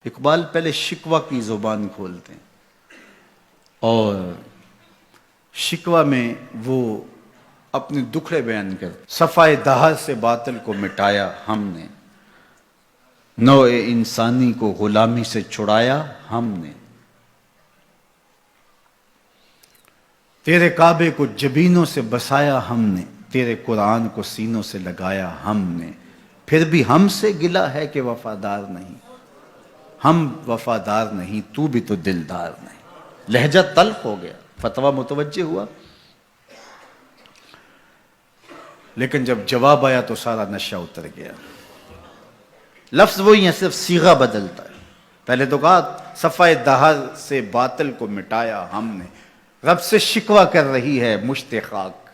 اقبال پہلے شکوہ کی زبان کھولتے ہیں اور شکوہ میں وہ اپنے دکھڑے بیان کرتے. صفائے دہر سے باطل کو مٹایا ہم نے، نوع انسانی کو غلامی سے چھڑایا ہم نے، تیرے کعبے کو جبینوں سے بسایا ہم نے، تیرے قرآن کو سینوں سے لگایا ہم نے، پھر بھی ہم سے گلہ ہے کہ وفادار نہیں. ہم وفادار نہیں، تو بھی تو دلدار نہیں. لہجہ تلخ ہو گیا، فتویٰ متوجہ ہوا، لیکن جب جواب آیا تو سارا نشہ اتر گیا. لفظ وہی ہے، صرف صیغہ بدلتا ہے. پہلے تو کہا صفائے دہر سے باطل کو مٹایا ہم نے. رب سے شکوہ کر رہی ہے مشت خاک.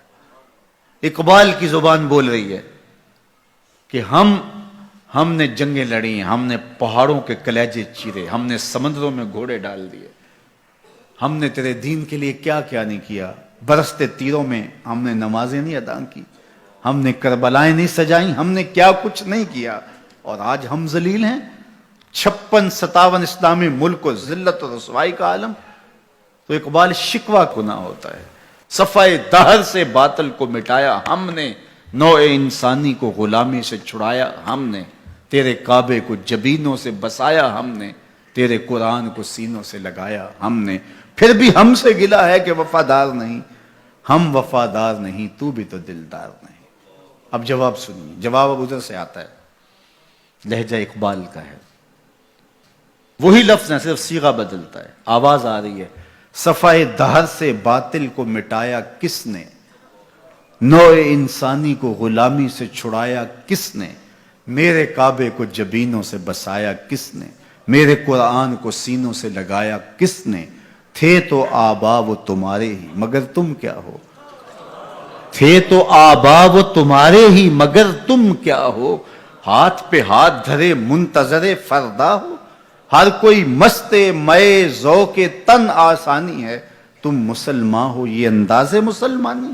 اقبال کی زبان بول رہی ہے کہ ہم نے جنگیں لڑی، ہم نے پہاڑوں کے کلیجے چیرے، ہم نے سمندروں میں گھوڑے ڈال دیے، ہم نے تیرے دین کے لیے کیا کیا نہیں کیا. برستے تیروں میں ہم نے نمازیں نہیں ادا کی، ہم نے کربلائیں نہیں سجائیں، ہم نے کیا کچھ نہیں کیا، اور آج ہم ذلیل ہیں. 56-57 اسلامی ملک کو ذلت و رسوائی کا عالم. تو اقبال شکوہ گناہ ہوتا ہے. صفائے دہر سے باطل کو مٹایا ہم نے، نوع انسانی کو غلامی سے چھڑایا ہم نے، تیرے کعبے کو جبینوں سے بسایا ہم نے، تیرے قرآن کو سینوں سے لگایا ہم نے، پھر بھی ہم سے گلہ ہے کہ وفادار نہیں. ہم وفادار نہیں، تو بھی تو دلدار نہیں. اب جواب سنیے. جواب اب ادھر سے آتا ہے، لہجہ اقبال کا ہے، وہی لفظ ہے، صرف صیغہ بدلتا ہے. آواز آ رہی ہے. صفائے دہر سے باطل کو مٹایا کس نے، نوع انسانی کو غلامی سے چھڑایا کس نے، میرے کعبے کو جبینوں سے بسایا کس نے، میرے قرآن کو سینوں سے لگایا کس نے. تھے تو آبا وہ تمہارے ہی مگر تم کیا ہو، تھے تو آبا وہ تمہارے ہی مگر تم کیا ہو. ہاتھ پہ ہاتھ دھرے منتظر فردا ہو، ہر کوئی مست مئے ذوق تن آسانی ہے. تم مسلمان ہو یہ انداز مسلمانی،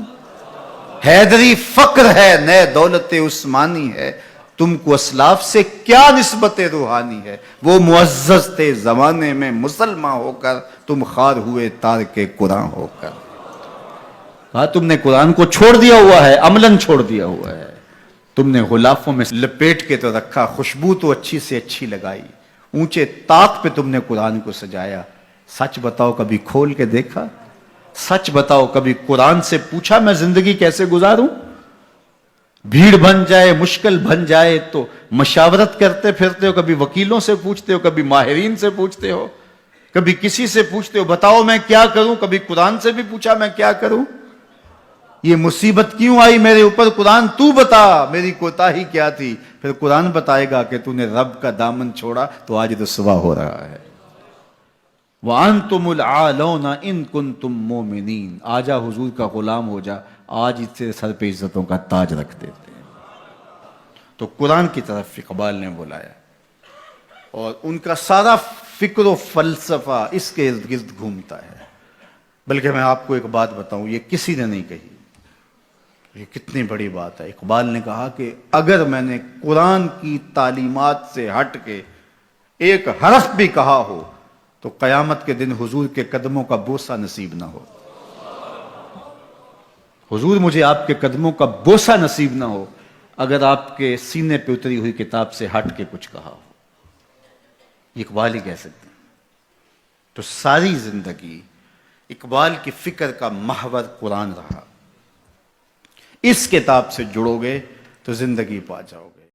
حیدری فقر ہے نئے دولت عثمانی ہے. تم کو اسلاف سے کیا نسبت روحانی ہے، وہ معزز تھے زمانے میں مسلمان ہو کر، تم خوار ہوئے تارک قرآن ہو کر. ہاں، تم نے قرآن کو چھوڑ دیا ہوا ہے، عملاً چھوڑ دیا ہوا ہے. تم نے غلافوں میں لپیٹ کے تو رکھا، خوشبو تو اچھی سے اچھی لگائی، اونچے طاق پہ تم نے قرآن کو سجایا. سچ بتاؤ کبھی کھول کے دیکھا، سچ بتاؤ کبھی قرآن سے پوچھا میں زندگی کیسے گزاروں. بھیڑ بن جائے، مشکل بن جائے تو مشاورت کرتے پھرتے ہو، کبھی وکیلوں سے پوچھتے ہو، کبھی ماہرین سے پوچھتے ہو، کبھی کسی سے پوچھتے ہو بتاؤ میں کیا کروں، کبھی قرآن سے بھی پوچھا میں کیا کروں. یہ مصیبت کیوں آئی میرے اوپر، قرآن تو بتا میری کوتاہی کیا تھی. پھر قرآن بتائے گا کہ تو نے رب کا دامن چھوڑا تو آج رسوا ہو رہا ہے. وَأَنْتُمُ الْعَالَوْنَ إِن كُنْتُم مُؤْمِنِينَ. آجا حضور کا غلام ہو جا، آج اس سے سر پہ عزتوں کا تاج رکھ دیتے ہیں. تو قرآن کی طرف اقبال نے بلایا، اور ان کا سارا فکر و فلسفہ اس کے ارد گرد گھومتا ہے. بلکہ میں آپ کو ایک بات بتاؤں، یہ کسی نے نہیں کہی، یہ کتنی بڑی بات ہے. اقبال نے کہا کہ اگر میں نے قرآن کی تعلیمات سے ہٹ کے ایک حرف بھی کہا ہو تو قیامت کے دن حضور کے قدموں کا بوسہ نصیب نہ ہو. حضور مجھے آپ کے قدموں کا بوسہ نصیب نہ ہو اگر آپ کے سینے پہ اتری ہوئی کتاب سے ہٹ کے کچھ کہا ہو. یہ اقبال ہی کہہ سکتے ہیں. تو ساری زندگی اقبال کی فکر کا محور قرآن رہا. اس کتاب سے جڑو گے تو زندگی پا جاؤ گے.